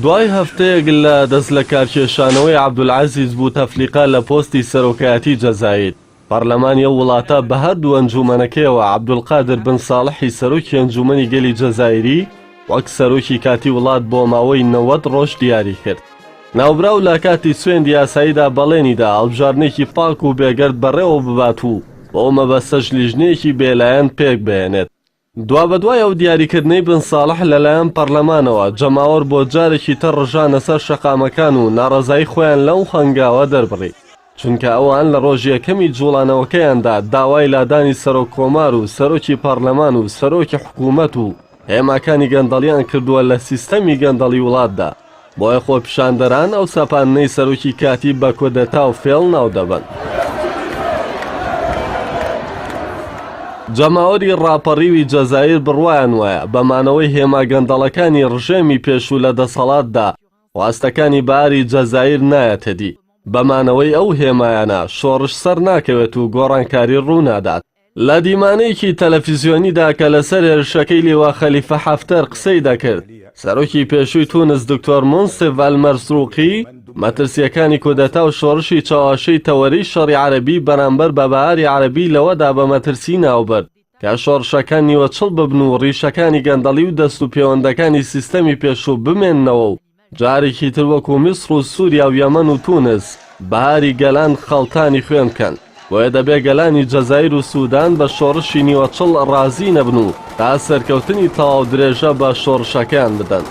دوای هەفتەیەک لە دەست لە کارکێشانەوەی عەبدولعەزیز بوو تەفلیقا لە پۆستی سەرۆکایەتی جەزایر، پەرلەمانی ئەو وڵاتە بە هەردوو ئەنجومەنەکەیەوە عەبدولقادر بن ساڵحی سەرۆکی ئەنجومەنی گەلی جەزایری وەک سەرۆکی کاتی وڵات بۆ ماوەی 90 ڕۆژ دیاری کرد. ناوبراو لە کاتی سوێندی یاساییدا بەڵێنیدا هەڵبژاردنێکی پاک و بێگەرد بەڕێوە ببات و بۆ مەبەستەش لیژنەیەکی بێلایەن پێک بێنێت. دوا بەدوای ئەو دیاریکردنەی بن ساڵح لەلایەن پەرلەمانەوە جەماوەر بۆ جارێکی تر ڕژانە سەر شەقامەکان و ناڕەزایی خۆیان لەو هەنگاوە دەربڕی، چونکە ئەوان لە ڕۆژ یەکەمی جوڵانەوەکەیاندا داوای لادانی سەرۆک کۆمار و سەرۆکی پەرلەمان و سەرۆکی حکوومەت و هێماکانی گەندەڵیان کردووە لە سیستەمی گەندەڵی وڵاتدا، بۆیە خۆپیشاندەران ئەو سەپاندنەی سەرۆکی کاتی بە کودەتا و فێڵ ناو دەبن. جەماوەری ڕاپەڕیوی جەزایر بڕوایان وایە بەمانەوەی هێما گەندەڵەکانی ڕژێمی پێشوو لە دەسەڵاتدا واستەکانی باری جەزایر نایەتە دی، بەمانەوەی ئەو هێمایانە شۆڕش سەر ناکەوێت و گۆڕانکاری ڕوونادات. لە دیمانەیەکی تەلەڤیزیۆنیدا کە لەسەر هێرشەکەی لێوا خەلیفە حەفتەر قسەی دەکرد، سەرۆکی پێشووی تونس دکتۆر مونسف ئەلمەرزوقی مەترسیەکانی کودەتا و شۆڕشی چاواشەی تەوەرەی شەڕی عەرەبی بەرامبەر بە بەهاری عەرەبی لەوەدا بە مەترسی ناوبرد کە شۆڕشەکان نیوەچڵ ببن و ڕیشەکانی گەندەڵی و دەست و پەیوەندەکانی سیستەمی پێشوو بمێننەوە و جارێکی تر وەکو میسر و سووریا و یەمەن و تونس بەهاری گەلان خەڵتانی خوێن بکەن، بۆیە دەبێ گەلانی جەزایر و سوودان بە شۆڕشی نیوەچڵ ڕازی نەبن و تا سەرکەوتنی تەواو درێژە بە شۆڕشەکەیان بدەن.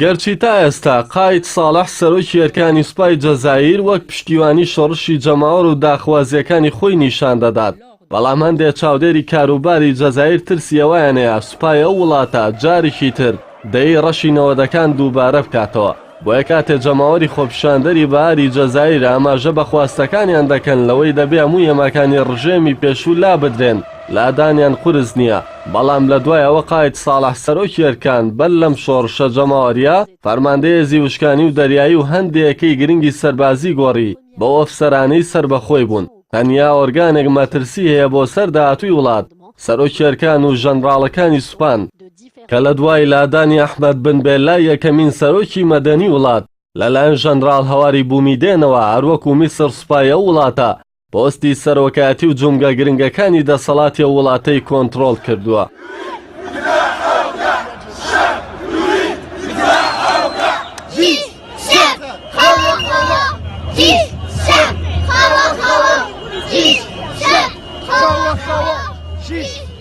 گەرچی تا ئێستا قاید ساڵح سەرۆکی ئەرکانی سوپای جەزایر وەک پشتیوانی شۆڕشی جەماوەر و داخوازیەکانی خۆی نیشان دەدات، بەڵام هەندێک چاودێری کاروباری جەزایر ترسیەوەیانەیە سوپای ئەو وڵاتە جارێکی تر دەی ڕەشی نەوەدەکان دووبارە بکاتەوە، بۆیە کاتێ جەماوەری خۆپیشاندەری بەهاری جەزایر ئاماژە بە خواستەکانیان دەکەن لەوەی دەبێ هەموو هێماکانی ڕژێمی پێشوو لا بدرێن، لادانیان قورس نییە، بەڵام لە دوایەوە قاید ساڵح سەرۆکی ئەرکان بەر لەم شۆڕشە جەماوەریە فەرماندەیە زیوشکانی و دەریایی و هەندێکەی گرنگی سەربازی گۆڕی بۆ ئەفسەرانەی سربەخۆی بوون. تەنیا ئۆرگانێک مەترسی هەیە بۆ سەر داهاتووی وڵات، سەرۆکی ئەرکان و ژەنڕاڵەکانی سوپان، کە لە دوای لادانی ئەحمەد بن بێلای یەکەمین سەرۆکی مەدەنی وڵات لەلایەن ژەنڕاڵ هەواری بوومیدێنەوە هەروەکو میسر سوپای ئەو وڵاتە پۆستی سەرۆکایەتی و جومگە گرنگەکانی دەسەڵاتی ئەو وڵاتەی کۆنتڕۆڵ کردووە. Sheesh!